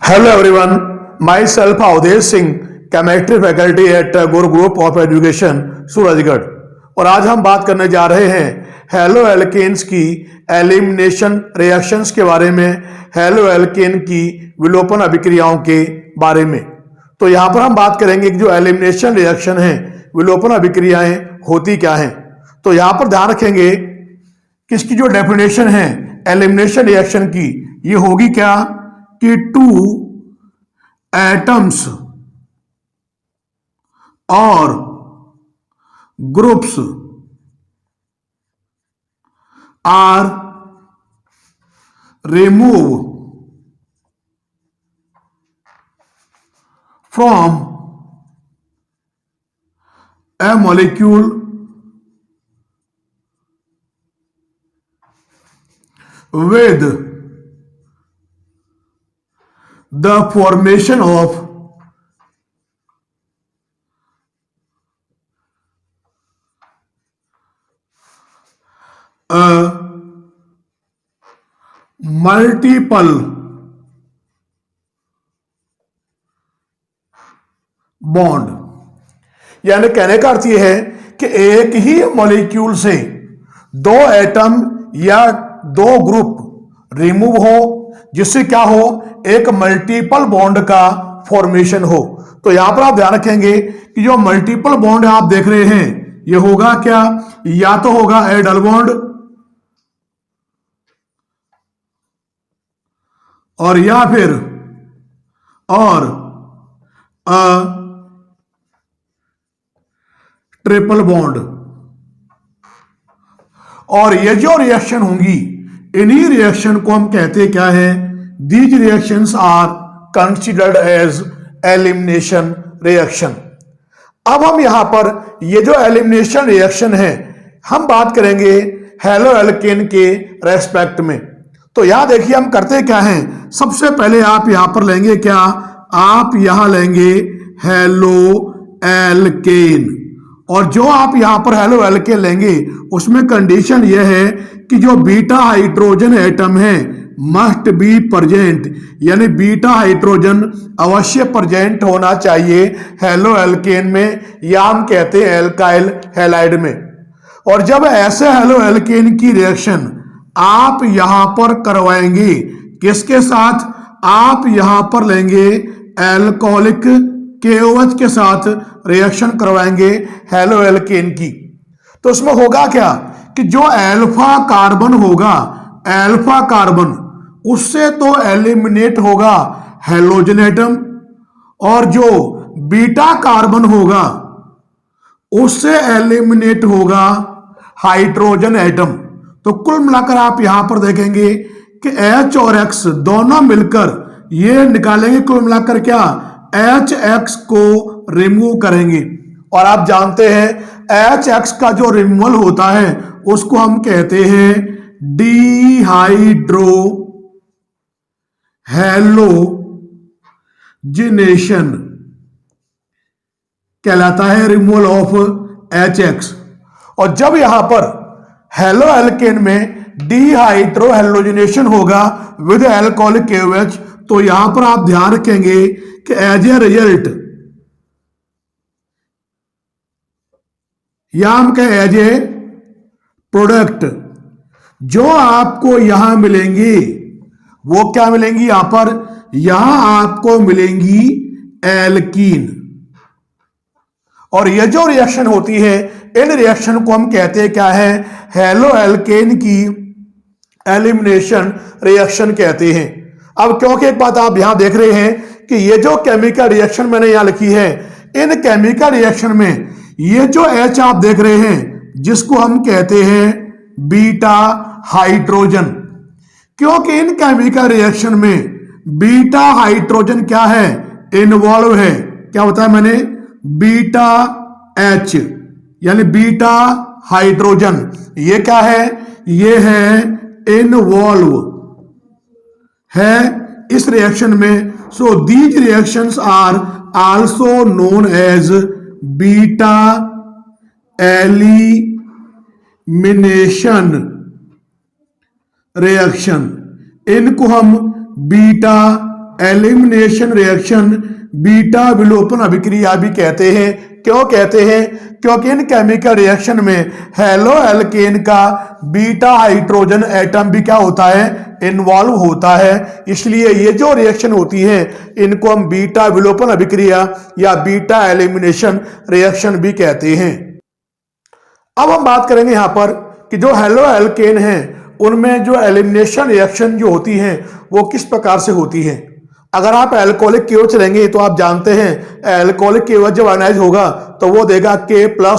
Hello everyone, myself Avdesh Singh, chemistry faculty at Guru group of education Surajgarh. और आज हम बात करने जा रहे हैं हेलो एल्केन्स की एलिमिनेशन रिएक्शंस के बारे में, हेलो एल्केन की विलोपन अभिक्रियाओं के बारे में। तो यहाँ पर हम बात करेंगे कि जो एलिमिनेशन रिएक्शन है, विलोपन अभिक्रियाएं होती क्या हैं। तो यहाँ पर ध्यान रखेंगे कि इसकी जो डेफिनेशन है एलिमिनेशन रिएक्शन की, ये होगी क्या कि टू एटम्स और groups are remove from a molecule with the formation of a multiple bond। यानी कहने का अर्थ यह है कि एक ही मॉलिक्यूल से दो एटम या दो ग्रुप रिमूव हो, जिससे क्या हो, एक मल्टीपल बॉन्ड का फॉर्मेशन हो। तो यहां पर आप ध्यान रखेंगे कि जो मल्टीपल बॉन्ड आप देख रहे हैं, ये होगा क्या, या तो होगा ए डबल बॉन्ड और या फिर अ ट्रिपल बॉन्ड। और ये जो रिएक्शन होंगी, इन्हीं रिएक्शन को हम कहते क्या है, these reactions are considered as elimination reaction. अब हम यहां पर ये जो एलिमिनेशन रिएक्शन है, हम बात करेंगे हेलो एल्केन के रेस्पेक्ट में। तो यहां देखिए हम करते क्या हैं, सबसे पहले आप यहां पर लेंगे क्या, आप यहां लेंगे हेलो एल्केन। और जो आप यहां पर हेलो एल्केन लेंगे, उसमें कंडीशन यह है कि जो बीटा हाइड्रोजन एटम है मस्ट बी प्रेजेंट, यानी बीटा हाइड्रोजन अवश्य प्रेजेंट होना चाहिए हेलो एल्केन में, या हम कहते हैं एल्काइल हैलाइड में। और जब ऐसे हेलो एल्केन की रिएक्शन आप यहां पर करवाएंगे, किसके साथ, आप यहां पर लेंगे एल्कोहलिक KOH के साथ रिएक्शन करवाएंगे हेलो एल्केन की। तो उसमें होगा क्या कि जो अल्फा कार्बन होगा, अल्फा कार्बन उससे तो एलिमिनेट होगा हेलोजन एटम, और जो बीटा कार्बन होगा उससे एलिमिनेट होगा हाइड्रोजन एटम। तो कुल मिलाकर आप यहां पर देखेंगे कि H और X दोनों मिलकर ये निकालेंगे, कुल मिलाकर क्या, HX को रिमूव करेंगे। और आप जानते हैं HX का जो रिमूवल होता है उसको हम कहते हैं डिहाइड्रो हैलोजिनेशन कहलाता है, रिमूवल ऑफ HX। और जब यहां पर हेलो एल्केन में डिहाइड्रो हैलोजिनेशन होगा विद एल्कोहलिक KOH, तो यहां पर आप ध्यान रखेंगे कि एज ए रिजल्ट, या हम कहें एज ए प्रोडक्ट, जो आपको यहां मिलेंगी वो क्या मिलेंगी, यहां पर यहां आपको मिलेंगी एल्कीन। और ये जो रिएक्शन होती है, इन रिएक्शन को हम कहते हैं क्या है, हेलो एल्केन की एलिमिनेशन रिएक्शन कहते हैं। अब क्योंकि एक बात आप यहां देख रहे हैं कि ये जो केमिकल रिएक्शन मैंने यहां लिखी है, इन केमिकल रिएक्शन में ये जो H आप देख रहे हैं, जिसको हम कहते हैं बीटा हाइड्रोजन, क्योंकि इन केमिकल रिएक्शन में बीटा हाइड्रोजन क्या है, इन्वॉल्व है। क्या बताया मैंने, बीटा H यानी बीटा हाइड्रोजन, ये क्या है, ये है इन्वॉल्व है इस रिएक्शन में। So these reactions are also known as beta elimination reaction, इनको हम बीटा एलिमिनेशन रिएक्शन बीटा विलोपन अभिक्रिया भी कहते हैं। क्यों कहते हैं? क्योंकि इन केमिकल रिएक्शन में हेलो एल्केन का बीटा हाइड्रोजन एटम भी क्या होता है? इन्वॉल्व होता है। इसलिए ये जो रिएक्शन होती है इनको हम बीटा विलोपन अभिक्रिया या बीटा एलिमिनेशन रिएक्शन भी कहते हैं। अब हम बात करेंगे यहां पर कि जो हेलो एल्केन है उनमें जो एलिमिनेशन रिएक्शन जो होती है वो किस प्रकार से होती है। अगर आप एल्कोहलिक की ओर चलेंगे तो आप जानते हैं एल्कोहलिक की ओर जब आयनाइज होगा तो वो देगा K+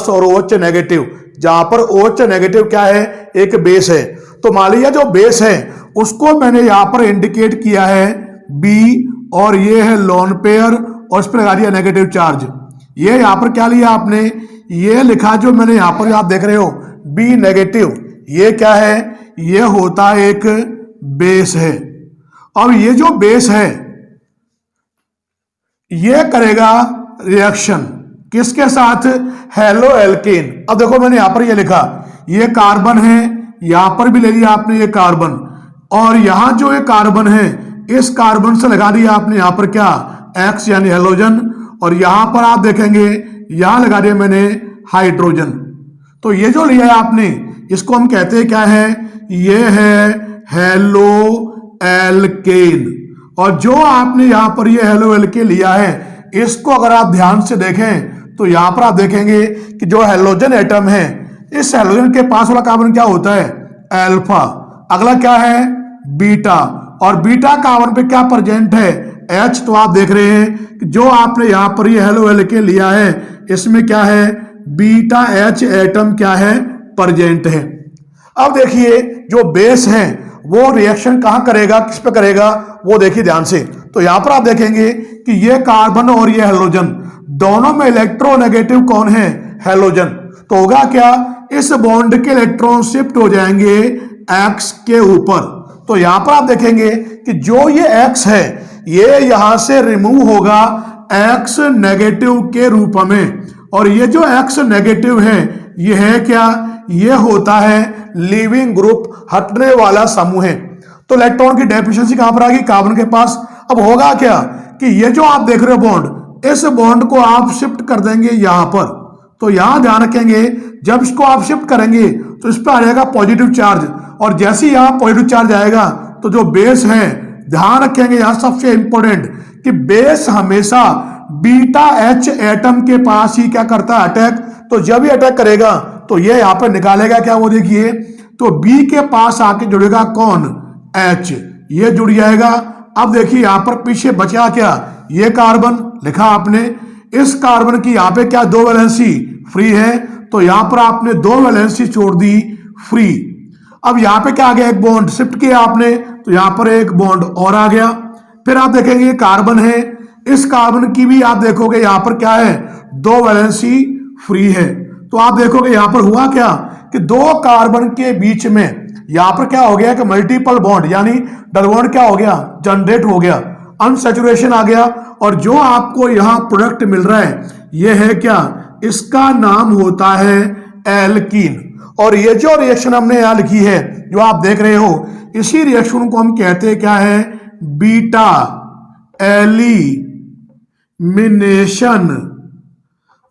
और OH नेगेटिव, जहां पर OH नेगेटिव क्या है? एक बेस है। तो मान लीजिए जो बेस है उसको मैंने यहां पर इंडिकेट किया है B, और ये है लोन पेयर और इस पर लगा दिया नेगेटिव चार्ज। ये यहां पर क्या लिया आपने? ये लिखा जो मैंने यहां पर आप देख रहे हो B नेगेटिव, ये क्या है? ये होता है एक बेस है। अब ये जो बेस है ये करेगा रिएक्शन किसके साथ? Halo alkane. अब देखो मैंने यहां पर ये लिखा, ये कार्बन है, यहां पर भी ले लिया आपने ये कार्बन, और यहां जो ये कार्बन है इस कार्बन से लगा दिया आपने यहां पर क्या? X यानी हेलोजन, और यहां पर आप देखेंगे यहां लगा दिया मैंने हाइड्रोजन। तो ये जो लिया है आपने इसको हम कहते हैं क्या है? ये है हेलो एल्केन। और जो आपने यहां पर ये हेलो एल्केन लिया है इसको अगर आप ध्यान से देखें तो यहां पर आप देखेंगे कि जो हेलोजन एटम है इस हेलोजन के पास वाला कार्बन क्या होता है? अल्फा। अगला क्या है? बीटा। और बीटा कार्बन पे क्या प्रेजेंट है? H। तो आप देख रहे हैं कि जो आपने यहां पर ये हेलो एल्केन लिया है इसमें क्या है? बीटा H एटम क्या है? प्रेजेंट है। अब देखिए जो बेस है वो रिएक्शन कहां करेगा, किस पे करेगा, वो देखिए ध्यान से। तो यहां पर आप देखेंगे कि ये कार्बन और ये हेलोजन दोनों में इलेक्ट्रोनेगेटिव कौन है? हेलोजन। तो होगा क्या? इस बॉन्ड के इलेक्ट्रॉन शिफ्ट हो जाएंगे X के ऊपर। तो यहां पर आप देखेंगे कि जो ये X है ये यहां से रिमूव होगा X नेगेटिव के रूप में, और ये जो X नेगेटिव है ये है क्या? ये होता है लीविंग ग्रुप, हटने वाला समूह है। तो इलेक्ट्रॉन की डेफिशिएंसी कहां पर आ गई? कार्बन के पास। अब होगा क्या कि ये जो आप देख रहे हो बॉन्ड, इस बॉन्ड को आप शिफ्ट कर देंगे यहां पर। तो यहां ध्यान रखेंगे जब इसको आप शिफ्ट करेंगे तो इस पर आ जाएगा पॉजिटिव चार्ज, और जैसे ही यहां पॉजिटिव चार्ज आएगा तो जो बेस है, ध्यान रखेंगे यहां सबसे इंपॉर्टेंट कि बेस हमेशा बीटा H एटम के पास ही क्या करता है? अटैक। तो जब ये अटैक करेगा तो ये यहां पर निकालेगा क्या? वो देखिए तो B के पास आके जुड़ेगा कौन? H। ये जुड़ जाएगा। अब देखिए यहां पर पीछे बचा क्या? ये कार्बन लिखा आपने, इस कार्बन की यहां पे क्या? 2 वैलेंसी फ्री है, तो यहां पर आपने 2 वैलेंसी छोड़ दी फ्री। अब यहां पे क्या आ गया? एक बॉन्ड शिफ्ट किया आपने, तो यहां पर एक बॉन्ड और आ गया। फिर आप देखेंगे ये कार्बन है, इस कार्बन की भी आप देखोगे यहां पर क्या है? 2 वैलेंसी फ्री है। तो आप देखोगे यहां पर हुआ क्या कि 2 कार्बन के बीच में यहां पर क्या हो गया कि मल्टीपल बॉन्ड यानी डबल बॉन्ड क्या हो गया? जनरेट हो गया, अनसैचुरेशन आ गया। और जो आपको यहां प्रोडक्ट मिल रहा है ये है क्या? इसका नाम होता है एल्कीन। और ये जो रिएक्शन हमने यहां लिखी है जो आप देख रहे हो, इसी रिएक्शन को हम कहते हैं क्या है? बीटा एलिमिनेशन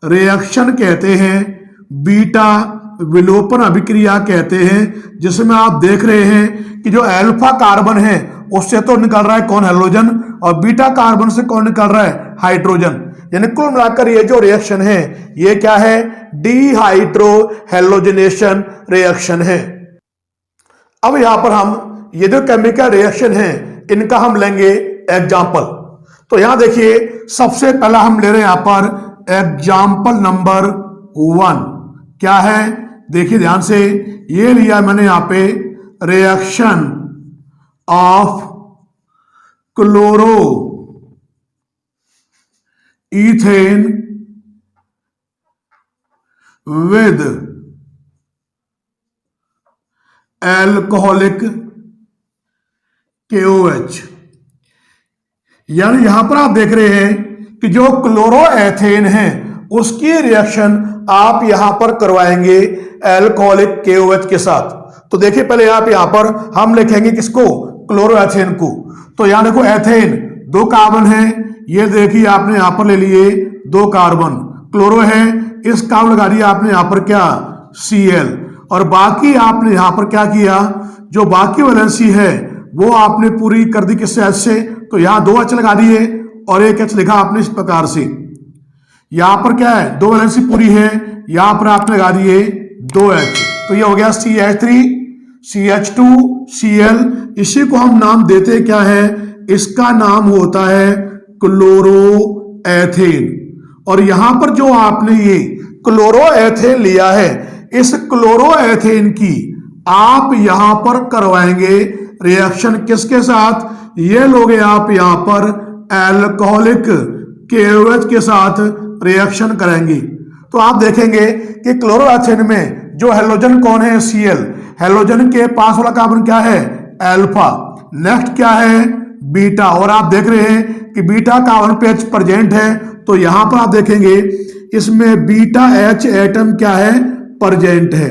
रिएक्शन कहते हैं, बीटा विलोपन अभिक्रिया कहते हैं, जिसमें आप देख रहे हैं कि जो अल्फा कार्बन है उससे तो निकल रहा है कौन? हेलोजन, और बीटा कार्बन से कौन निकल रहा है? हाइड्रोजन। यानी कुल मिलाकर ये जो रिएक्शन है ये क्या है? डिहाइड्रो हेलोजनेशन रिएक्शन है। अब यहां पर हम ये जो केमिकल रिएक्शन है इनका हम लेंगे एग्जाम्पल। तो यहां देखिए सबसे पहला हम ले रहे हैं यहां पर एग्जाम्पल नंबर 1 क्या है? देखिए ध्यान से, ये लिया मैंने यहां पे reaction of chloro ethane with alcoholic KOH। यानी यहां पर आप देख रहे हैं कि जो क्लोरो एथेन है उसकी रिएक्शन आप यहां पर करवाएंगे एल्कोहलिक KOH के साथ। तो देखिए पहले आप यहां पर हम लिखेंगे किसको? क्लोरो एथेन को। तो यहां देखो एथेन दो कार्बन है, ये देखिए आपने यहां पर ले लिए दो कार्बन, क्लोरो है, इस कार्बन लगा दिया आपने यहां पर क्या Cl, और बाकी आपने यहां पर क्या किया, जो बाकी वैलेंसी है वो आपने पूरी कर दी किससे H से, तो यहां दो H लगा दिए और एक H लिखा आपने इस प्रकार से। यहां पर क्या है, दो वैलेंसी पूरी है, यहां पर आपने लगा दिए दो H, तो ये हो गया CH3 CH2 Cl। इसी को हम नाम देते क्या है, इसका नाम होता है क्लोरोएथेन। और यहां पर जो आपने ये क्लोरोएथेन लिया है, इस क्लोरोएथेन की आप यहां पर करवाएंगे रिएक्शन किसके साथ, ये लोगे आप यहां पर एल्कोहलिक KOH के साथ रिएक्शन करेंगे। तो आप देखेंगे कि क्लोरोएथेन में जो हेलोजन कौन है Cl, हेलोजन के पास वाला कार्बन क्या है अल्फा, नेक्स्ट क्या है बीटा, और आप देख रहे हैं कि बीटा कार्बन पे H प्रेजेंट है, तो यहां पर आप देखेंगे इसमें बीटा H एटम क्या है प्रेजेंट है।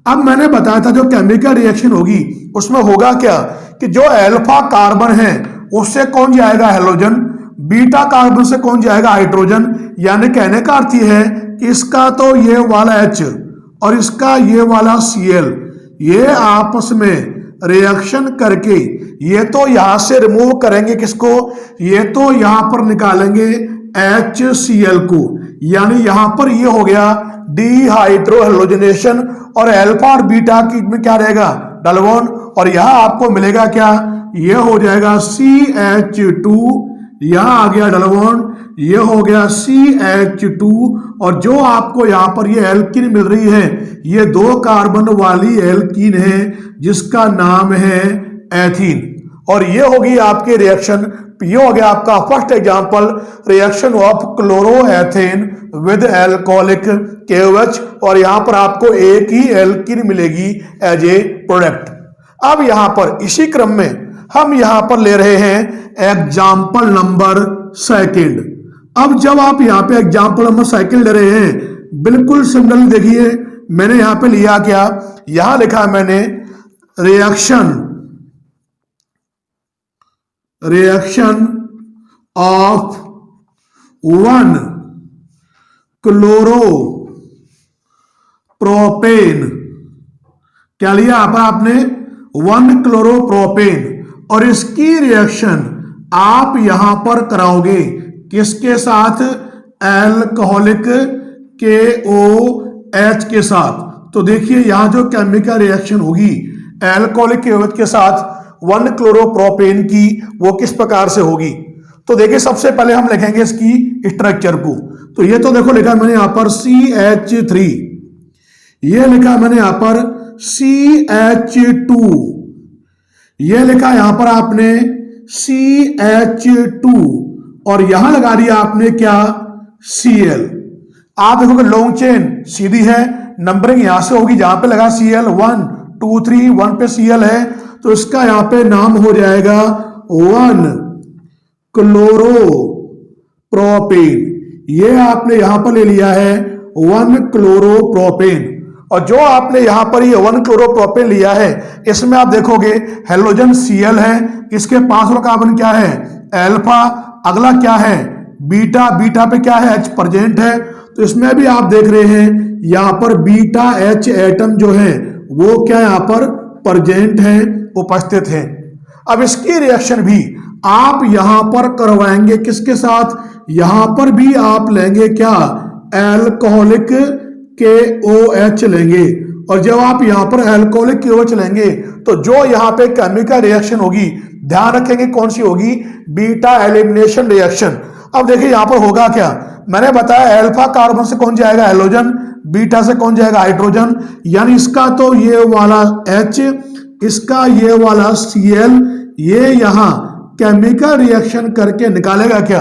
अब मैंने बताया था जो केमिकल रिएक्शन होगी उसमें होगा क्या कि जो अल्फा कार्बन है उससे कौन जाएगा हेलोजन, बीटा कार्बन से कौन जाएगा हाइड्रोजन, यानी कहने का अर्थ है कि इसका तो ये वाला H और इसका ये वाला Cl, ये आपस में रिएक्शन करके ये तो यहां से रिमूव करेंगे किसको, ये तो यहां पर निकालेंगे HCl को, यानी यहां पर ये हो गया डिहाइड्रोहेलोजनेशन, और अल्फा और बीटा की में क्या रहेगा डबल बॉन्ड, और यहां आपको मिलेगा क्या, ये हो जाएगा CH2, यहां आ गया डबल बॉन्ड, ये हो गया CH2, और जो आपको यहां पर ये एल्कीन मिल रही है ये दो कार्बन वाली एल्कीन है जिसका नाम है एथीन। और ये होगी आपकी रिएक्शन, ये हो गया आपका first example reaction of chloroethane with alcoholic KOH, और यहां पर आपको एक ही एल्कीन मिलेगी एज ए प्रोडक्ट। अब यहां पर इसी क्रम में हम यहां पर ले रहे हैं एग्जाम्पल नंबर सेकंड। अब जब आप यहां पे एग्जाम्पल नंबर सेकंड ले रहे हैं, बिल्कुल सिमिलर देखिए मैंने यहां पे लिया क्या, यहां लिखा मैंने रिएक्शन ऑफ 1 क्लोरो प्रोपेन, क्या लिया आपने 1 क्लोरोप्रोपेन, और इसकी रिएक्शन आप यहां पर कराओगे किसके साथ, एल्कोहलिक KOH के साथ। तो देखिए यहां जो केमिकल रिएक्शन होगी एल्कोहलिक KOH के साथ 1 क्लोरोप्रोपेन की, वो किस प्रकार से होगी, तो देखिए सबसे पहले हम लिखेंगे इसकी स्ट्रक्चर को। तो ये तो देखो लिखा मैंने यहां पर CH3, ये लिखा मैंने यहां पर CH2, ये लिखा यहां पर आपने CH2, और यहां लगा दिया आपने क्या Cl। आप देखोगे लॉन्ग चेन सीधी है, नंबरिंग यहां से होगी जहां पे लगा Cl 1 2 3 1 पे Cl है, तो इसका यहां पे नाम हो जाएगा 1 क्लोरो प्रोपेन। ये आपने यहां पर ले लिया है 1 क्लोरो प्रोपेन, और जो आपने यहां पर ये 1 क्लोरो प्रोपेन लिया है इसमें आप देखोगे हेलोजन Cl है, इसके पास वाला कार्बन क्या है अल्फा, अगला क्या है बीटा, बीटा पे क्या है H प्रेजेंट है, तो इसमें भी आप देख रहे हैं यहां पर बीटा H एटम जो है वो क्या यहां पर प्रेजेंट है, उपस्थित है। अब इसकी रिएक्शन भी आप यहां पर करवाएंगे किसके साथ, यहां पर भी आप लेंगे क्या एल्कोहलिक KOH लेंगे, और जब आप यहां पर एल्कोहलिक KOH लेंगे तो जो यहां पे केमिकल रिएक्शन होगी ध्यान रखेंगे कौन सी होगी, बीटा एलिमिनेशन रिएक्शन। अब देखिए यहां पर होगा क्या, मैंने बताया अल्फा कार्बन से कौन जाएगा हेलोजन, बीटा से कौन जाएगा हाइड्रोजन, यानी इसका तो ये वाला H, इसका ये वाला Cl, ये यहां केमिकल रिएक्शन करके निकालेगा क्या,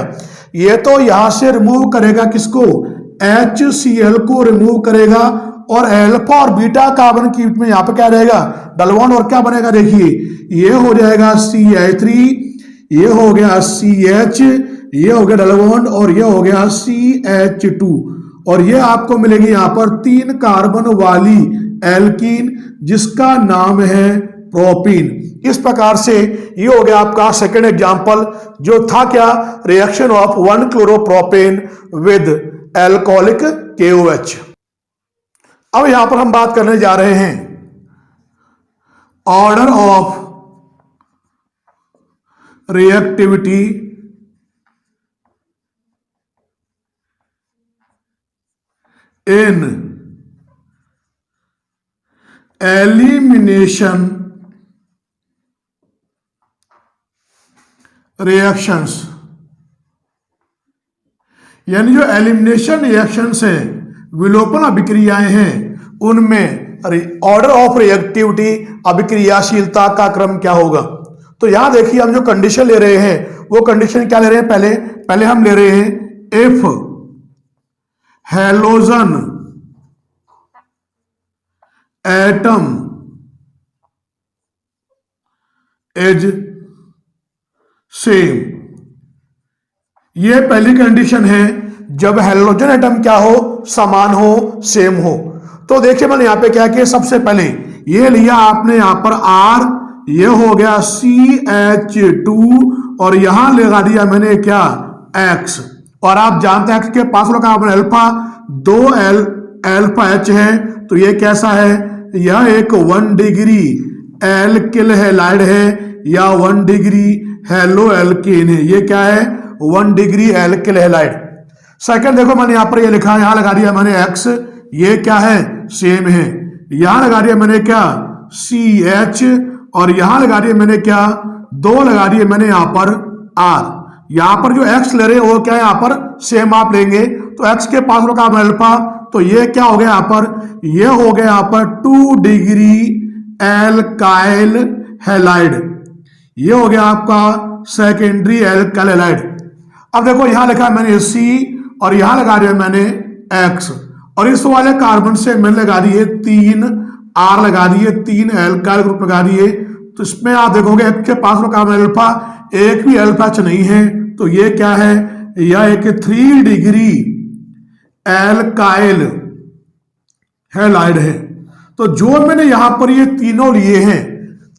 ये तो यहां से रिमूव करेगा किसको HCl को रिमूव करेगा, और अल्फा और बीटा कार्बन की में यहां पे क्या रहेगा डबल बॉन्ड, और क्या बनेगा देखिए ये हो जाएगा CH3, ये हो गया CH, ये हो गया डबल बॉन्ड, और ये हो गया CH2, और ये आपको मिलेगी यहां पर 3 कार्बन वाली एल्कीन जिसका नाम है प्रोपीन। इस प्रकार से ये हो गया आपका सेकेंड एग्जांपल, जो था क्या, reaction of 1 chloropropane with alcoholic KOH। अब यहां पर हम बात करने जा रहे हैं order of reactivity in elimination reactions, यानी जो एलिमिनेशन रिएक्शंस है, विलोपन अभिक्रियाएं हैं, उनमें ऑर्डर ऑफ रिएक्टिविटी अभिक्रियाशीलता का क्रम क्या होगा। तो यहां देखिए हम जो कंडीशन ले रहे हैं वो कंडीशन क्या ले रहे हैं, पहले हम ले रहे हैं if halogen atom is same. ये पहली कंडीशन है जब हैलोजन एटम क्या हो, समान हो, सेम हो। तो देखिए मैंने यहां पे क्या किया, सबसे पहले ये लिया आपने यहां पर R, ये हो गया CH2 और यहां लगा दिया मैंने क्या, X। और आप जानते हैं X के पास लगा आपने अल्फा, 2L अल्फा H है, तो ये कैसा है, यह एक 1 डिग्री एल्किल हैलाइड है या 1 डिग्री हेलो एल्केन है। ये क्या है, 1 डिग्री एल्किल हैलाइड। सेकंड देखो मैंने यहां पर ये लिखा है, यहां लगा दिया मैंने X, ये क्या है, सेम है। यहां लगा दिया मैंने क्या, CH और यहां लगा दिया मैंने क्या, 2 लगा दिए मैंने यहां पर R। यहां पर जो X ले रहे हैं वो क्या है, यहां पर सेम आप लेंगे तो X के पास होगा अल्फा, तो ये क्या हो गया यहां पर, ये हो गया यहां पर 2 डिग्री एल्काइल हैलाइड। ये हो गया आपका सेकेंडरी एल्काइल हैलाइड। अब देखो यहां लिखा है मैंने C और यहां लगा दिया मैंने X और इस वाले कार्बन से मैंने लगा दिए 3 R लगा दिए, 3 एल्काइल ग्रुप लगा दिए। तो इसमें आप देखोगे X के पास में कार्बन अल्फा, एक भी अल्फा H नहीं है, तो ये क्या है, यह एक 3 डिग्री एल्काइल हैलाइड है। तो जो मैंने यहां पर ये तीनों लिए हैं,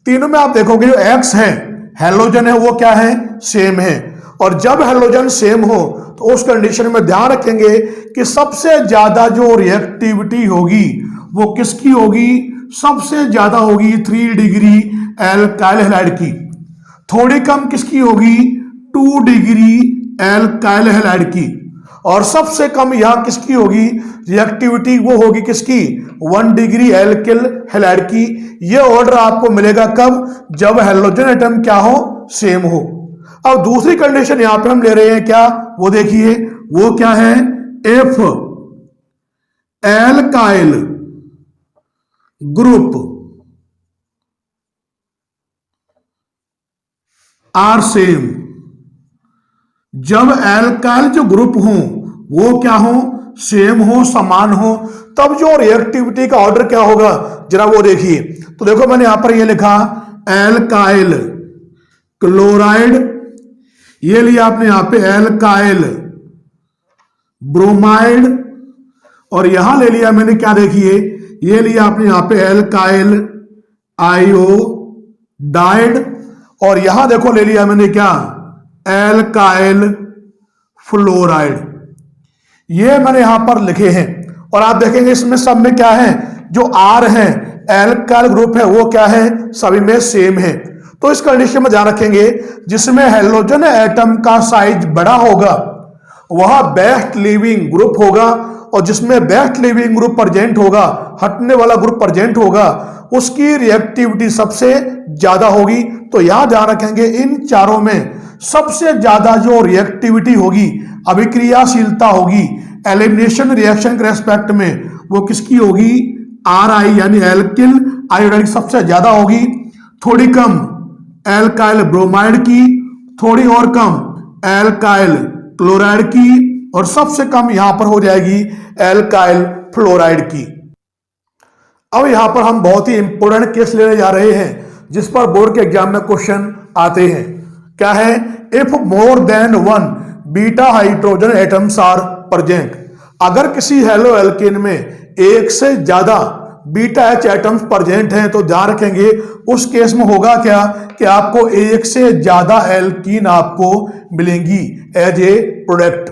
तीनों में आप देखोगे जो X है, हैलोजन है, वो क्या है, सेम है। और जब हैलोजन सेम हो तो उस कंडीशन में ध्यान रखेंगे कि सबसे ज्यादा जो रिएक्टिविटी होगी वो किसकी होगी, सबसे ज्यादा होगी 3 डिग्री एल्काइल हैलाइड की। थोड़ी कम किसकी होगी, 2 डिग्री एल्काइल हैलाइड की। और सबसे कम यहां किसकी होगी रिएक्टिविटी, वो होगी किसकी, 1 डिग्री एल्किल हैलाइड की। ये ऑर्डर आपको मिलेगा कब, जब हैलोजन एटम क्या हो, सेम हो। अब दूसरी कंडीशन यहां पे हम ले रहे हैं क्या, वो देखिए वो क्या है, if alkyl group are same. जब एल्काइल जो ग्रुप हो वो क्या हो, सेम हो, समान हो, तब जो रिएक्टिविटी का ऑर्डर क्या होगा, जरा वो देखिए। तो देखो मैंने यहां पर ये लिखा एल्काइल क्लोराइड, ये लिया आपने यहां पे एल्काइल ब्रोमाइड और यहां ले लिया मैंने क्या, देखिए ये लिया आपने यहां पे एल्काइल आयोडाइड और यहां देखो ले लिया मैंने क्या, एल्काइल फ्लोराइड। ये मैंने यहां पर लिखे हैं और आप देखेंगे इसमें सब में क्या है, जो R है, एल्काइल ग्रुप है, वो क्या है, सभी में सेम है। तो इस कंडीशन में ध्यान रखेंगे जिसमें हैलोजन एटम का साइज बड़ा होगा वह बेस्ट लिविंग ग्रुप होगा और जिसमें बेस्ट लिविंग ग्रुप प्रेजेंट होगा, हटने वाला ग्रुप प्रेजेंट होगा, उसकी रिएक्टिविटी सबसे ज्यादा होगी। तो यहां ध्यान रखेंगे इन चारों में सबसे ज्यादा जो रिएक्टिविटी होगी, अभिक्रियाशीलता होगी एलिमिनेशन रिएक्शन के रेस्पेक्ट में, वो किसकी होगी, RI यानी एल्किल आयोडाइड सबसे ज्यादा होगी। थोड़ी कम एल्काइल ब्रोमाइड की, थोड़ी और कम एल्काइल क्लोराइड की और सबसे कम यहां पर हो जाएगी एल्काइल फ्लोराइड की। अब यहां पर हम बहुत ही इंपॉर्टेंट केस लेने जा रहे हैं जिस पर बोर्ड के एग्जाम में क्वेश्चन आते हैं। क्या है, if more than 1 beta hydrogen atoms are present. अगर किसी हेलो एल्केन में एक से ज्यादा बीटा एच एटम्स प्रेजेंट हैं तो ध्यान रखेंगे उस केस में होगा क्या कि आपको एक से ज्यादा एल्कीन आपको मिलेंगी एज ए प्रोडक्ट।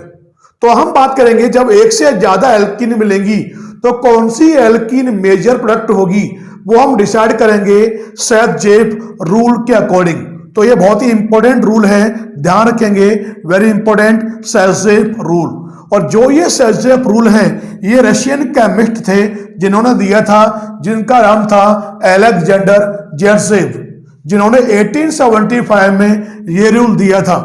तो हम बात करेंगे जब एक से ज्यादा एल्कीन मिलेंगी तो कौन सी एल्कीन मेजर प्रोडक्ट होगी वो हम डिसाइड करेंगे सेथ-जेफ रूल के अकॉर्डिंग। तो ये बहुत ही इंपॉर्टेंट रूल है, ध्यान रखेंगे, वेरी इंपॉर्टेंट सेथ-जेफ रूल। और जो ये सेथ-जेफ रूल है ये रशियन केमिस्ट थे जिन्होंने दिया था, जिनका नाम था अलेक्जेंडर जेरसेव, जिन्होंने 1875 में ये रूल दिया था।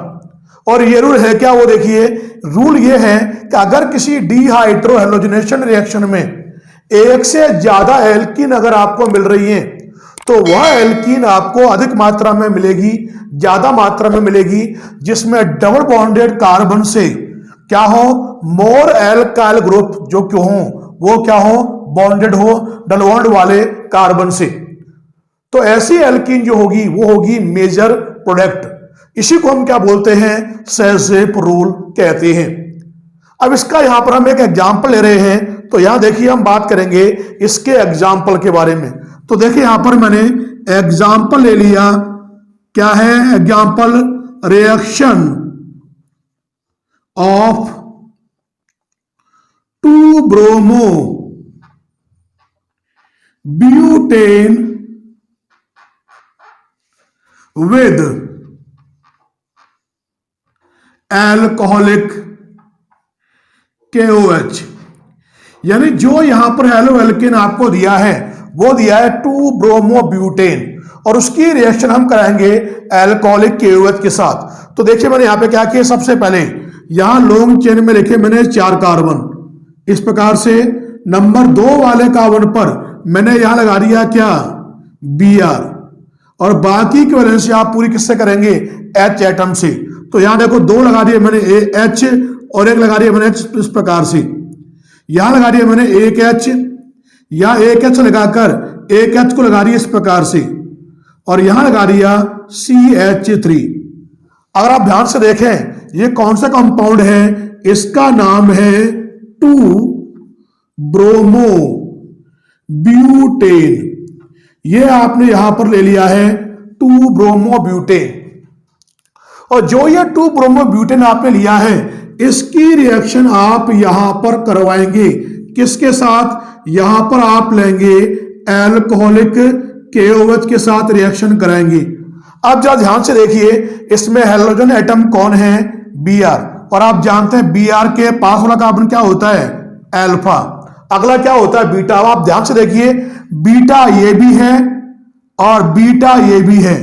और ये रूल है क्या, वो देखिए, रूल ये है कि अगर किसी डीहाइड्रोहेलोजिनेशन रिएक्शन में एक से ज्यादा एल्कीन अगर आपको मिल रही है तो वह एल्कीन आपको अधिक मात्रा में मिलेगी, ज्यादा मात्रा में मिलेगी, जिसमें डबल बॉन्डेड कार्बन से क्या हो, मोर एल्काइल ग्रुप जो क्यों हो, वो क्या हो, बॉन्डेड हो डबल बॉन्ड वाले कार्बन से। तो ऐसी एल्कीन जो होगी वो होगी मेजर प्रोडक्ट। इसी को हम क्या बोलते हैं, सेथ-जेफ रूल कहते हैं। अब इसका यहां पर हम एक एग्जाम्पल ले रहे हैं, तो यहां देखिए हम बात करेंगे इसके एग्जाम्पल के बारे में। तो देखिए यहां पर मैंने एग्जाम्पल ले लिया, क्या है example, reaction of 2 bromo butane with alcoholic KOH। यानी जो यहां पर हेलो एल्केन आपको दिया है वो दिया है 2 ब्रोमो ब्यूटेन और उसकी रिएक्शन हम कराएंगे एल्कोहलिक KOH के साथ। तो देखिए मैंने यहां पे क्या किया, सबसे पहले यहां लॉन्ग चेन में लिखे मैंने 4 कार्बन, इस प्रकार से नंबर 2 वाले कार्बन पर मैंने यहां लगा दिया क्या, Br, और बाकी की वैलेंसी आप पूरी किससे करेंगे, H एटम से। तो यहां देखो 2 लगा दिए मैंने H और 1 लगा दिया मैंने H, इस प्रकार से यहां लगा दिया मैंने 1 H, या 1 H लगाकर 1 H को लगा दिया इस प्रकार से, और यहां लगा दिया CH3। अगर आप ध्यान से देखें ये कौन सा कंपाउंड है, इसका नाम है 2 ब्रोमो ब्यूटेन। ये आपने यहां पर ले लिया है 2 ब्रोमो ब्यूटेन। और जो ये 2 ब्रोमो ब्यूटेन आपने लिया है इसकी रिएक्शन आप यहां पर करवाएंगे किसके साथ, यहां पर आप लेंगे एल्कोहलिक KOH के साथ रिएक्शन कराएंगे। अब जरा ध्यान से देखिए इसमें हेलोजन एटम कौन है, Br, और आप जानते हैं Br के पास वाला कार्बन क्या होता है, अल्फा, अगला क्या होता है, बीटा। आप ध्यान से देखिए बीटा ये भी है और बीटा ये भी है,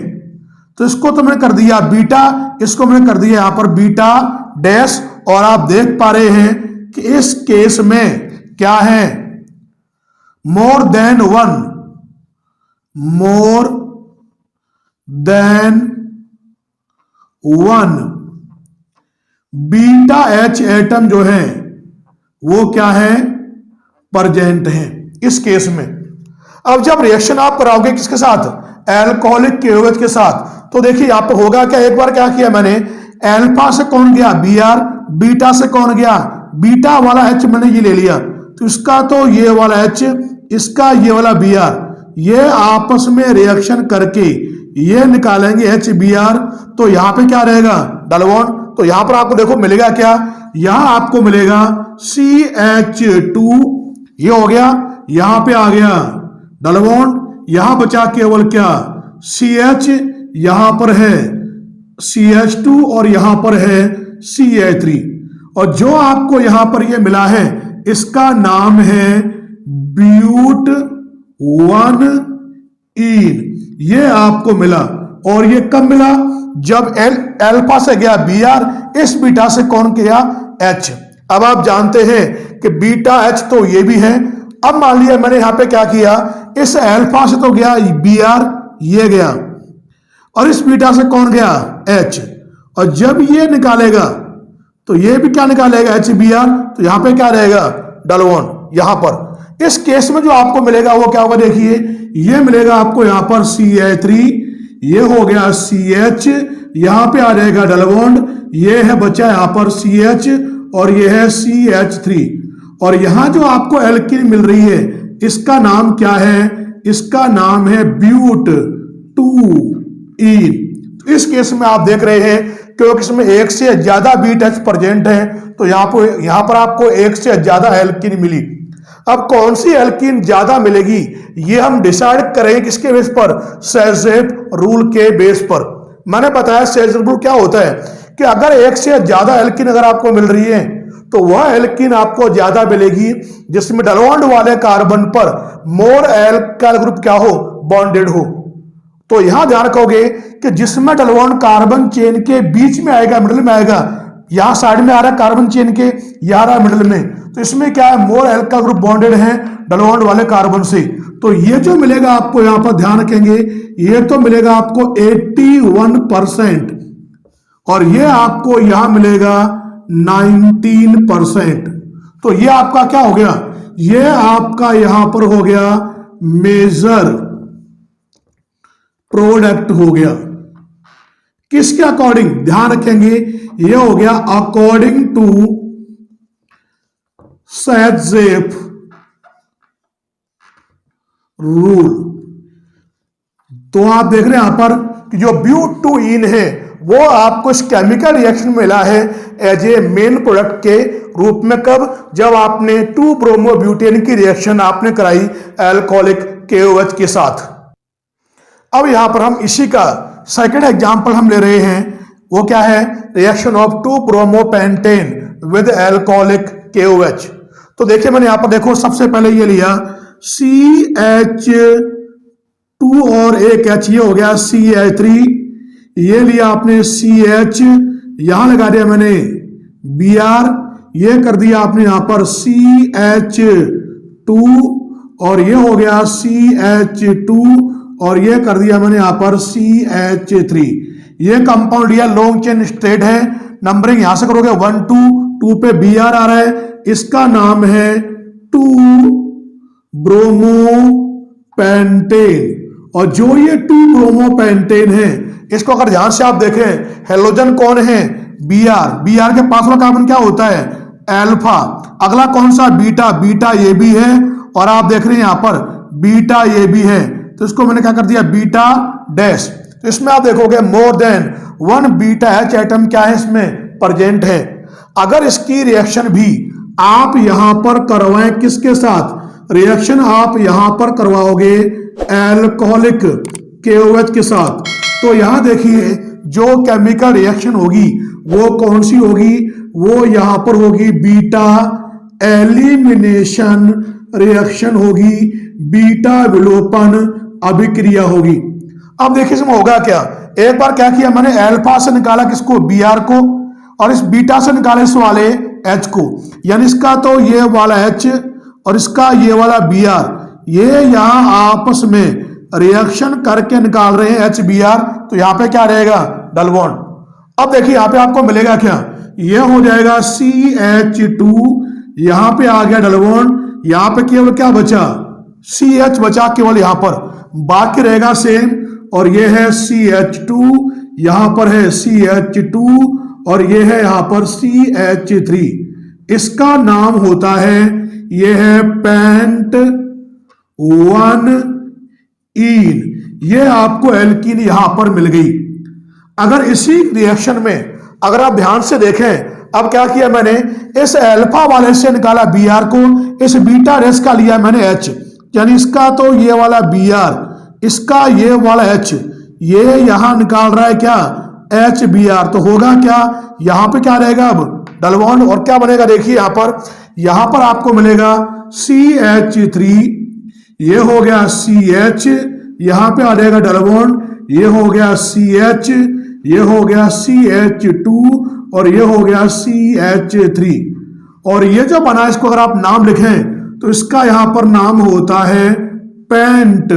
तो इसको तो मैंने कर दिया बीटा, इसको मैंने कर दिया यहां पर बीटा डैश, और आप देख पा रहे हैं कि इस केस में क्या है, more than one beta H atom जो है वो क्या है, प्रेजेंट है इस केस में। अब जब रिएक्शन आप कराओगे किसके साथ, एल्कोहलिक KOH के साथ, तो देखिए यहां पर होगा क्या, एक बार क्या किया मैंने, अल्फा से कौन गया Br, बीटा से कौन गया, बीटा वाला H मैंने ये ले लिया, तो इसका तो ये वाला H, इसका ये वाला Br, ये आपस में रिएक्शन करके ये निकालेंगे HBr, तो यहां पे क्या रहेगा, डबल बॉन्ड। तो यहां पर आपको देखो मिलेगा क्या, यहां आपको मिलेगा CH2, ये हो गया, यहां पे आ गया डबल बॉन्ड, यहां बचा केवल क्या, CH, यहां पर है CH2 और यहां पर है CH3, और जो आपको यहां पर ये मिला है इसका नाम है ब्यूट 1 ईन, ये आपको मिला। और ये कब मिला, जब अल्फा से गया Br, इस बीटा से कौन गया H। अब आप जानते हैं कि बीटा H तो ये भी है। अब मान लिया मैंने यहां पे क्या किया, इस अल्फा से तो गया Br, ये गया, और इस बीटा से कौन गया H, और जब ये निकालेगा तो ये भी क्या निकालेगा HBr, तो यहां पे क्या रहेगा डबल बॉन्ड यहां पर। इस केस में जो आपको मिलेगा वो क्या होगा, देखिए ये मिलेगा आपको यहां पर CH3, ये हो गया CH, यहां पे आ जाएगा डबल बॉन्ड, ये है बचा यहां पर CH और ये है CH3, और यहां जो आपको एल्कीन मिल रही है इसका नाम क्या है? इसका नाम है ब्यूट 2इन। तो इस केस में आप देख रहे हैं क्योंकि इसमें एक से ज्यादा बीट एच प्रेजेंट है, तो यहां पर आपको एक से ज्यादा एल्कीन मिली। अब कौन सी एल्कीन ज्यादा मिलेगी ये हम डिसाइड करेंगे किसके बेस पर? सेजेप रूल के बेस पर। मैंने बताया सेजेप रूल क्या होता है कि अगर एक से ज्यादा एल्कीन अगर आपको मिल रही है तो वह एल्कीन आपको ज्यादा मिलेगी जिसमें डलवॉन्ड वाले कार्बन पर मोर एल्काइल ग्रुप क्या हो? बॉन्डेड हो। तो यहां ध्यान रखोगे कि जिसमें डलवॉन्ड कार्बन चेन के बीच में आएगा, मिडिल में आएगा, यहां साइड में आ रहा है कार्बन चेन के, यहां रहा मिडिल में, तो इसमें क्या है? मोर एल्काइल ग्रुप बॉन्डेड है डलवॉन्ड वाले कार्बन से। तो ये जो मिलेगा आपको, यहां पर ध्यान रखेंगे, ये तो मिलेगा आपको 81% और ये आपको यहां मिलेगा 19%। तो ये आपका क्या हो गया? ये आपका यहां पर हो गया मेजर प्रोडक्ट हो गया। किसके अकॉर्डिंग? ध्यान रखेंगे, ये हो गया अकॉर्डिंग टू सेजेप रूल। तो आप देख रहे हैं यहां पर कि जो ब्यूट 2इन है वो आपको इस केमिकल रिएक्शन में मिला है एज ए मेन प्रोडक्ट के रूप में। कब? जब आपने 2 ब्रोमो ब्यूटेन की रिएक्शन आपने कराई अल्कोहलिक KOH के साथ। अब यहां पर हम इसी का सेकंड एग्जांपल हम ले रहे हैं, वो क्या है? Reaction of 2 bromo pentane with alcoholic KOH। तो देखिए मैंने यहां पर देखो सबसे पहले ये लिया CH2 और एक H, ये हो गया CH3, ये लिया आपने CH, यहां लगा दिया मैंने Br, ये कर दिया आपने यहां पर CH2 और ये हो गया CH2 और ये कर दिया मैंने यहां पर CH3। ये कंपाउंड लिया, लॉन्ग चेन स्ट्रेट है, नंबरिंग यहां से करोगे 1 2 2 पे Br आ रहा है, इसका नाम है 2 ब्रोमो पेंटेन। और जो ये 2 ब्रोमो पेंटेन है इसको अगर ध्यान से आप देखें, हेलोजन कौन है? Br के पास वाला कार्बन क्या होता है? अल्फा। अगला कौन सा? बीटा। बीटा ये भी है और आप देख रहे हैं यहां पर बीटा ये भी है, तो इसको मैंने क्या कर दिया? Beta dash. तो इसमें आप देखोगे मोर देन 1 बीटा H एटम क्या है इसमें? प्रेजेंट है। अगर इसकी रिएक्शन भी आप यहां पर करवाएं, किसके साथ? रिएक्शन आप यहां पर करवाओगे अल्कोहलिक KOH के साथ, तो यहां देखिए जो केमिकल रिएक्शन होगी वो कौन सी होगी? वो यहां पर होगी बीटा एलिमिनेशन रिएक्शन होगी, बीटा विलोपन अभिक्रिया होगी। अब देखिए इसमें होगा क्या? एक बार क्या किया मैंने? अल्फा से निकाला किसको? Br को, और इस बीटा से निकाला इस वाले H को, यानी इसका तो ये वाला H और इसका ये वाला Br, ये यहां आपस में रिएक्शन करके निकाल रहे हैं HBr, तो यहां पे क्या रहेगा? डलवॉन्ड। अब देखिए यहां पे आपको मिलेगा क्या? ये हो जाएगा CH2, यहां पे आ गया डलवॉन्ड, यहां पे केवल क्या बचा? CH बचा केवल यहां पर, बाकी रहेगा सेम, और ये है CH2, यहां पर है CH2 और ये है यहां पर CH3। इसका नाम होता है, ये है पेंट 1इन। ये आपको एल्कीन यहां पर मिल गई। अगर इसी रिएक्शन में अगर आप ध्यान से देखें, अब क्या किया मैंने? इस अल्फा वाले से निकाला Br को, इस बीटा रेस का लिया मैंने H, यानी इसका तो ये वाला Br, इसका ये वाला H, ये यहां निकाल रहा है क्या? HBr। तो होगा क्या? यहां पे क्या रहेगा? अब डलवॉन्ड, और क्या बनेगा? देखिए यहां पर आपको मिलेगा CH3, ये हो गया CH, यहां पे आ जाएगा डलवॉन्ड, ये हो गया CH, ये हो गया CH2 और ये हो गया CH3। और ये जो बना इसको अगर आप नाम लिखें तो इसका यहां पर नाम होता है पेंट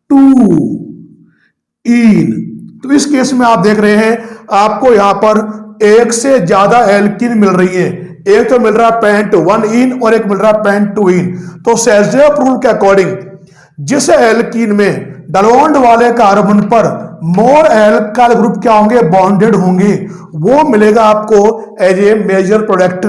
2इन। तो इस केस में आप देख रहे हैं आपको यहां पर एक से ज्यादा एल्कीन मिल रही है, एक तो मिल रहा है पेंट 1इन और एक मिल रहा है पेंट 2इन। तो सेजेप रूल के अकॉर्डिंग जिस एल्कीन में डलवॉन्ड वाले कार्बन पर मोर एल्काइल ग्रुप क्या होंगे, बॉन्डेड होंगे, वो मिलेगा आपको एज ए मेजर प्रोडक्ट,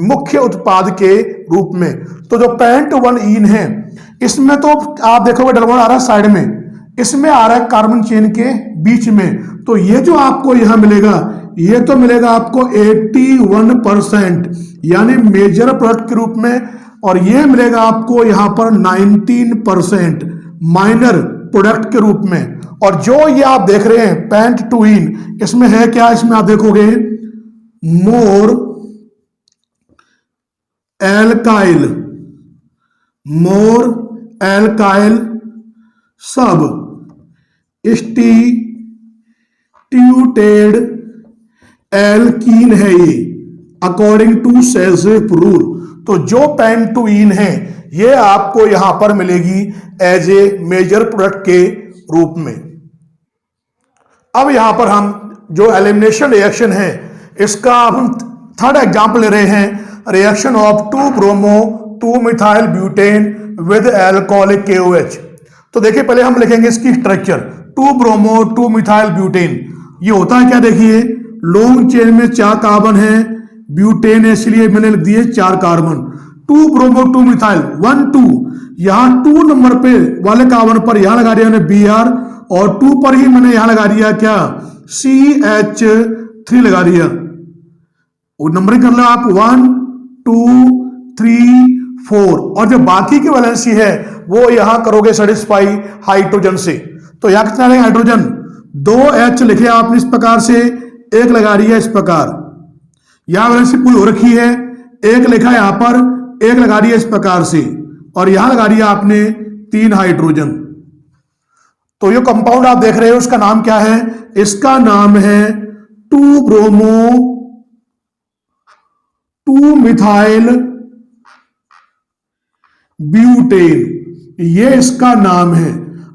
मुख्य उत्पाद के रूप में। तो जो पेंट-1 है इसमें तो आप देखोगे डबल बॉन्ड आ रहा है साइड में, इसमें आ रहा है कार्बन चेन के बीच में। तो ये जो आपको यहां मिलेगा ये तो मिलेगा आपको 81% यानी मेजर प्रोडक्ट के रूप में, और ये मिलेगा आपको यहां पर 19% माइनर प्रोडक्ट के रूप में। और जो ये आप देख रहे हैं पेंट-2 इसमें है क्या, इसमें आप देखोगे मोर एल्काइल सब इंस्टीट्यूटेड एल्कीन है ये अकॉर्डिंग टू सेल्सियस रूल। तो जो पेंट-2 है ये आपको यहां पर मिलेगी एज ए मेजर प्रोडक्ट के रूप में। अब यहां पर हम जो एलिमिनेशन रिएक्शन है इसका हम थर्ड एग्जांपल ले रहे हैं, reaction of two bromo two methyl butane with alcoholic KOH। तो देखिए पहले हम लिखेंगे इसकी स्ट्रक्चर, 2-ब्रोमो 2-मिथाइल ब्यूटेन। ये होता है क्या, देखिए लॉन्ग चेन में 4 कार्बन है, ब्यूटेन है इसलिए मैंने लिख दिए 4 कार्बन। 2-ब्रोमो 2-मिथाइल 1-2, यहां 2 नंबर पे वाले कार्बन पर यहां लगा दिया मैंने Br, और 2 पर ही मैंने यहां लगा दिया क्या, CH3 लगा दिया। वो नंबरिंग कर लो आप 1 2 3 4, और जो बाकी की वैलेंसी है वो यहां करोगे सेटिस्फाई हाइड्रोजन से। तो यहां कितना रहेगा हाइड्रोजन, 2H लिखे आपने इस प्रकार से, 1 लगा दिया इस प्रकार, यहां वैलेंसी पूरी हो रखी है, 1 लिखा यहां पर, 1 लगा दिया इस प्रकार से, और यहां लगा दिया आपने 3 हाइड्रोजन। तो ये कंपाउंड आप देख रहे हो उसका नाम क्या है, इसका नाम है 2-ब्रोमो 2-मिथाइल ब्यूटेन, ये इसका नाम है।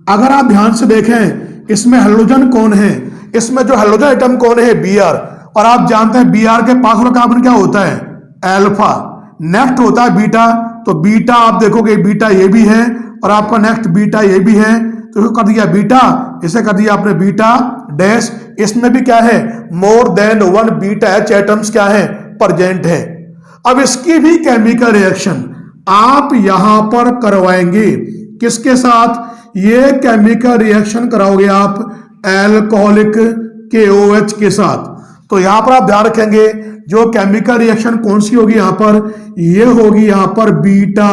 अगर आप ध्यान से देखें इसमें हाइड्रोजन कौन है, इसमें जो हाइड्रोजन एटम कौन है, Br, और आप जानते हैं Br के पास वाला कार्बन क्या होता है, अल्फा, नेक्स्ट होता है बीटा। तो बीटा आप देखोगे बीटा ये भी है, और आपका नेक्स्ट बीटा ये भी है, तो कर दिया बीटा, इसे कर दिया आपने बीटा डैश। इसमें भी क्या है, मोर देन 1 बीटा H एटम्स क्या है, प्रेजेंट है। अब इसकी भी केमिकल रिएक्शन आप यहां पर करवाएंगे, किसके साथ, ये केमिकल रिएक्शन कराओगे आप एल्कोहलिक KOH के साथ। तो यहां पर आप ध्यान रखेंगे जो केमिकल रिएक्शन कौन सी होगी यहां पर, ये होगी यहां पर बीटा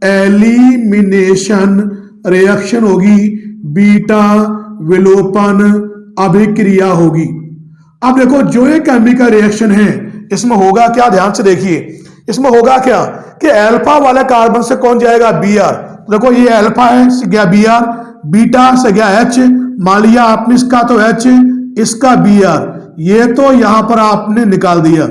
एलिमिनेशन रिएक्शन होगी, बीटा विलोपन अभिक्रिया होगी। अब देखो जो ये केमिकल रिएक्शन है इसमें होगा क्या, ध्यान से देखिए, इसमें होगा क्या कि अल्फा वाले कार्बन से कौन जाएगा, Br। देखो ये अल्फा है से गया Br, बीटा से गया H, मान लिया आपने इसका तो H, इसका Br, ये तो यहां पर आपने निकाल दिया।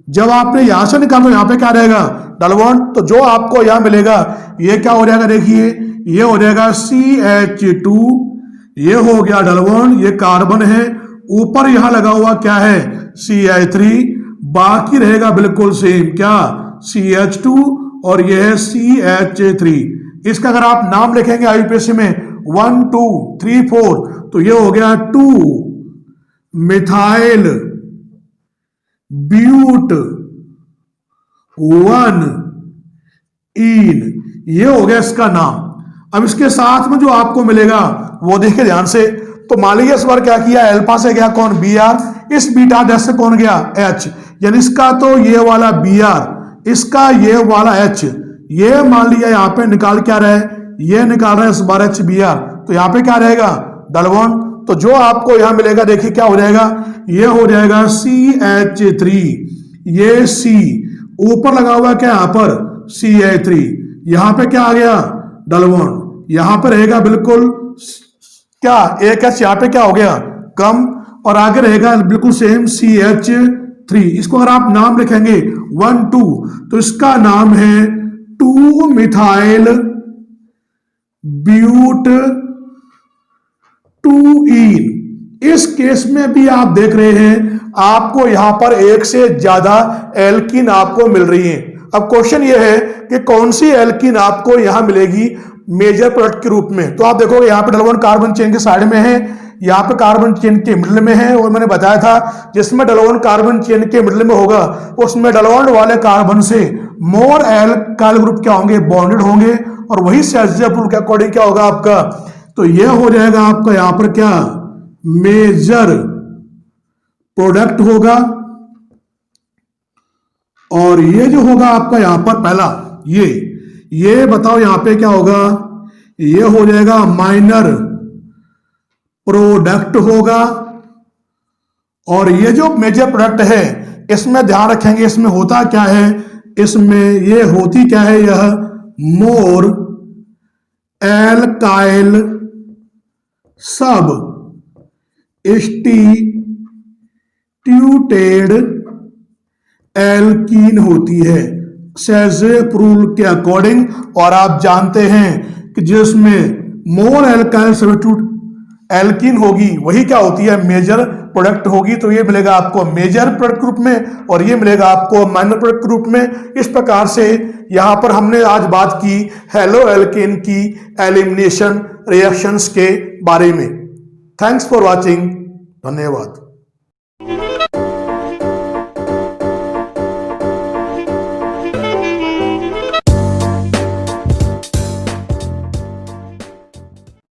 जब आपने यहां से निकाला तो यहां पे क्या रहेगा, डबल बॉन्ड। तो जो आपको यहां मिलेगा ये क्या हो जाएगा, देखिए ये हो जाएगा CH2, ये हो गया डबल बॉन्ड, ये कार्बन है, ऊपर यहां लगा हुआ क्या है CH3, बाकी रहेगा बिल्कुल सेम क्या CH2, और यह है CH3। इसका अगर आप नाम लिखेंगे IUPAC में 1 2 3 4, तो ये हो गया 2-मिथाइल ब्यूट 1-इन, ये हो गया इसका नाम। अब इसके साथ में जो आपको मिलेगा वो देखिए ध्यान से। तो मान लीजिए इस बार क्या किया, अल्फा से गया कौन Br, इस बीटा डैश से कौन गया H, यानी इसका तो ये वाला Br, इसका ये वाला H, ये मान लिया यहाँ पे निकाल क्या रहा है, ये निकाल रहा है इस बार HBr, तो यहाँ पे क्या रहेगा डबल बॉन्ड। तो जो आपको यहाँ मिलेगा देखिए क्या हो जाएगा, ये हो जाएगा CH3, ये C, ऊपर लगा हुआ क्या यहाँ पर CH3, यहाँ पे क्या आ गया डबल बॉन्ड, यहाँ पे रहेगा बिल्कुल क्या एक H, यहाँ पे क्या हो गया कम, और आगे रहेगा बिल्कुल सेम CH3। इसको अगर आप नाम लिखेंगे 1 2, तो इसका नाम है 2-मिथाइल ब्यूट 2-इन। इस केस में भी आप देख रहे हैं आपको यहां पर एक से ज्यादा एल्कीन आपको मिल रही है। अब क्वेश्चन ये है कि कौन सी एल्कीन आपको यहां मिलेगी मेजर प्रोडक्ट के रूप में। तो आप देखोगे यहां पे डबल बॉन्ड कार्बन चेन के साइड में है, यहाँ पे कार्बन चेन के मिडिल में है, और मैंने बताया था जिसमें डलवन कार्बन चेन के मिडिल में होगा उसमें डलवन वाले कार्बन से मोर एल्काइल ग्रुप क्या होंगे, बॉन्डेड होंगे, और वही शेल्ज़र रूल के अकॉर्डिंग क्या होगा आपका, तो यह हो जाएगा आपका यहाँ पर क्या, मेजर प्रोडक्ट होगा। और ये जो होगा आपका यहाँ पर पहला, ये बताओ यहाँ पे क्या होगा, ये हो जाएगा माइनर प्रोडक्ट होगा। और ये जो मेजर प्रोडक्ट है इसमें ध्यान रखेंगे इसमें होता क्या है, इसमें ये होती क्या है, यह मोर एल्काइल सब इंस्टीट्यूटेड एल्कीन होती है शेल्ज़र रूल के अकॉर्डिंग। और आप जानते हैं कि जिसमें मोर एल्काइल सब्स्टिट्यूट एल्कीन होगी वही क्या होती है, मेजर प्रोडक्ट होगी। तो ये मिलेगा आपको मेजर प्रोडक्ट ग्रुप में और ये मिलेगा आपको माइनर प्रोडक्ट ग्रुप में। इस प्रकार से यहां पर हमने आज बात की हेलो एल्केन की एलिमिनेशन रिएक्शंस के बारे में। थैंक्स फॉर वॉचिंग, धन्यवाद।